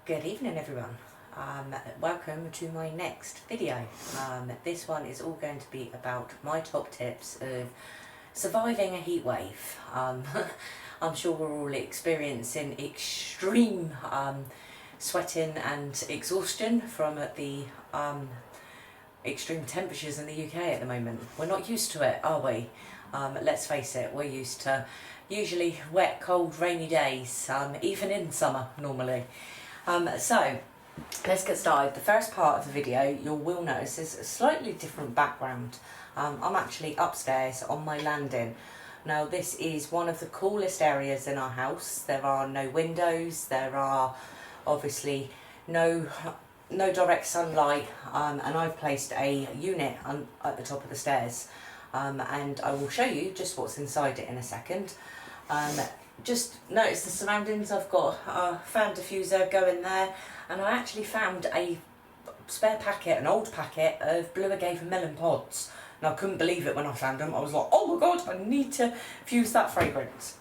Good evening everyone. Welcome to my next video. This one is all going to be about my top tips of surviving a heat wave. I'm sure we're all experiencing extreme sweating and exhaustion from the extreme temperatures in the UK at the moment. We're not used to it, are we? Let's face it, we're used to usually wet, cold, rainy days, even in summer normally. So let's get started. The first part of the video you will notice is a slightly different background. I'm actually upstairs on my landing. Now this is one of the coolest areas in our house. There are no windows, there are obviously no direct sunlight, and I've placed a unit at the top of the stairs, and I will show you just what's inside it in a second. Just notice the surroundings. I've got a fan diffuser going there, and I actually found a spare packet, an old packet of Blue Agave melon pods. And I couldn't believe it when I found them. I was like, oh my god, I need to fuse that fragrance.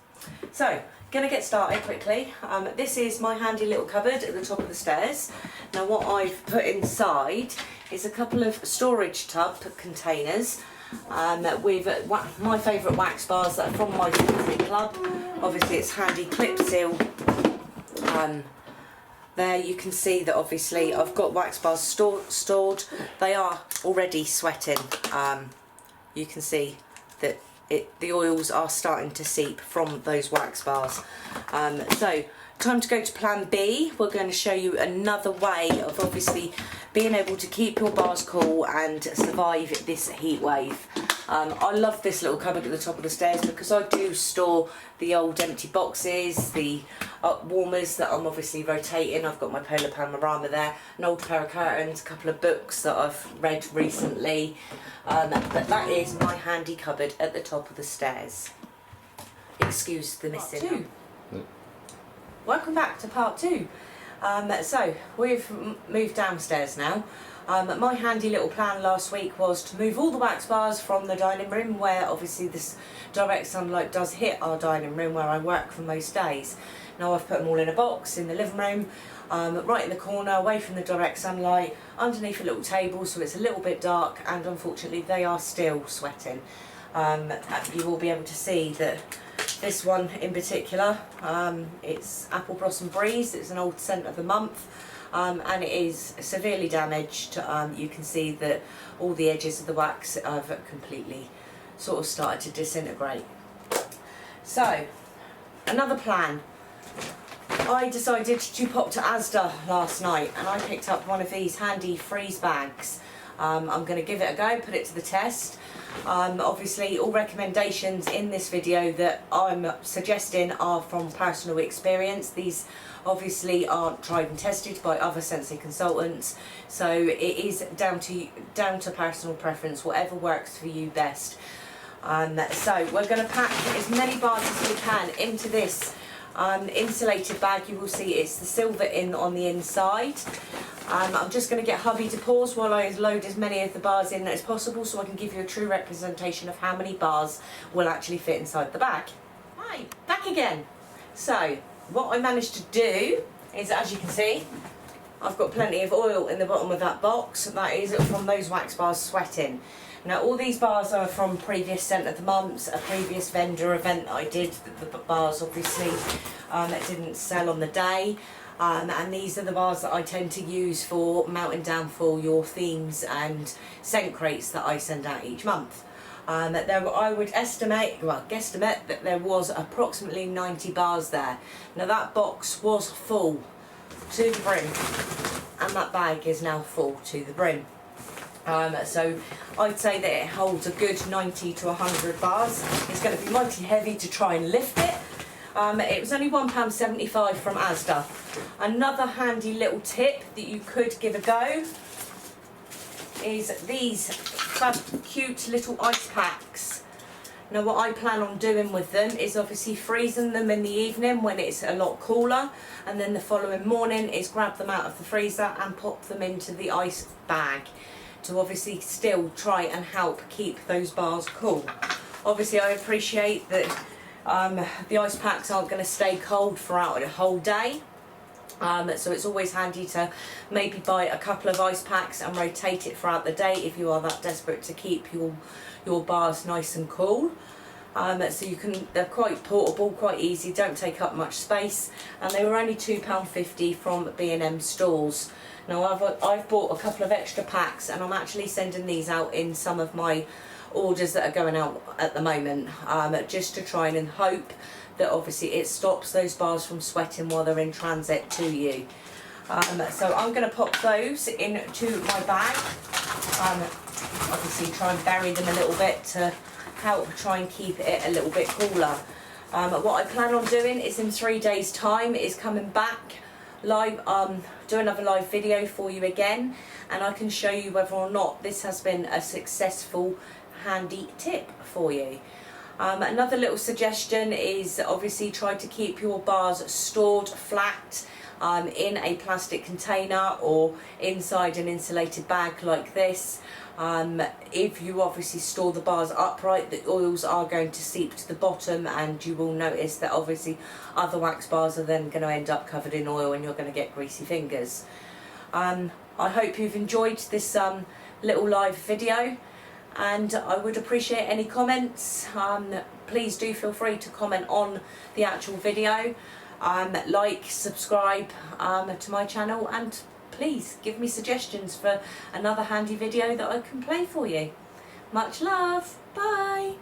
So, gonna get started quickly. This is my handy little cupboard at the top of the stairs. Now what I've put inside is a couple of storage tub containers with my favourite wax bars that are from my Suzi club. Obviously it's handy clip seal. There you can see that obviously I've got wax bars stored. They are already sweating. You can see that the oils are starting to seep from those wax bars. So time to go to plan B. We're going to show you another way of obviously being able to keep your bars cool and survive this heat wave. I love this little cupboard at the top of the stairs because I do store the old empty boxes, the warmers that I'm obviously rotating. I've got my Polar Panorama there, an old pair of curtains, a couple of books that I've read recently. But that is my handy cupboard at the top of the stairs. Excuse the missing. Welcome back to part 2. So we've moved downstairs now. My handy little plan last week was to move all the wax bars from the dining room, where obviously this direct sunlight does hit our dining room where I work for most days. Now I've put them all in a box in the living room, right in the corner, away from the direct sunlight, underneath a little table so it's a little bit dark, and unfortunately they are still sweating. You will be able to see that this one in particular, it's Apple Blossom Breeze. It's an old scent of the month, and it is severely damaged. You can see that all the edges of the wax have completely sort of started to disintegrate. So, another plan. I decided to pop to Asda last night and I picked up one of these handy freeze bags. I'm going to give it a go, put it to the test. Obviously all recommendations in this video that I'm suggesting are from personal experience. These obviously aren't tried and tested by other scentsy consultants, so it is down to personal preference, whatever works for you best. So we're going to pack as many bars as we can into this insulated bag. You will see it's the silver on the inside. I'm just going to get hubby to pause while I load as many of the bars in as possible so I can give you a true representation of how many bars will actually fit inside the bag. Right, back again. So what I managed to do is, as you can see, I've got plenty of oil in the bottom of that box. That is from those wax bars sweating. Now all these bars are from previous scent of the months, a previous vendor event that I did. The bars obviously didn't sell on the day, and these are the bars that I tend to use for mounting down for your themes and scent crates that I send out each month. I would guesstimate that there was approximately 90 bars there. Now that box was full to the brim, and that bag is now full to the brim. So I'd say that it holds a good 90 to 100 bars. It's going to be mighty heavy to try and lift it. It was only £1.75 from Asda. Another handy little tip that you could give a go is these cute little ice packs. Now what I plan on doing with them is obviously freezing them in the evening when it's a lot cooler, and then the following morning is grab them out of the freezer and pop them into the ice bag to obviously still try and help keep those bars cool. Obviously I appreciate that the ice packs aren't going to stay cold throughout the whole day, So it's always handy to maybe buy a couple of ice packs and rotate it throughout the day if you are that desperate to keep your bars nice and cool. So they're quite portable, quite easy, don't take up much space, and they were only £2.50 from B&M stores. Now I've bought a couple of extra packs, and I'm actually sending these out in some of my orders that are going out at the moment, just to try and hope that obviously it stops those bars from sweating while they're in transit to you. So I'm going to pop those into my bag, obviously try and bury them a little bit to help try and keep it a little bit cooler. What I plan on doing is in 3 days time is coming back live, do another live video for you again, and I can show you whether or not this has been a successful handy tip for you. Another little suggestion is obviously try to keep your bars stored flat in a plastic container or inside an insulated bag like this. If you obviously store the bars upright, the oils are going to seep to the bottom, and you will notice that obviously other wax bars are then going to end up covered in oil and you're going to get greasy fingers. I hope you've enjoyed this little live video, and I would appreciate any comments. Please do feel free to comment on the actual video, like, subscribe to my channel, and please give me suggestions for another handy video that I can play for you. Much love, bye!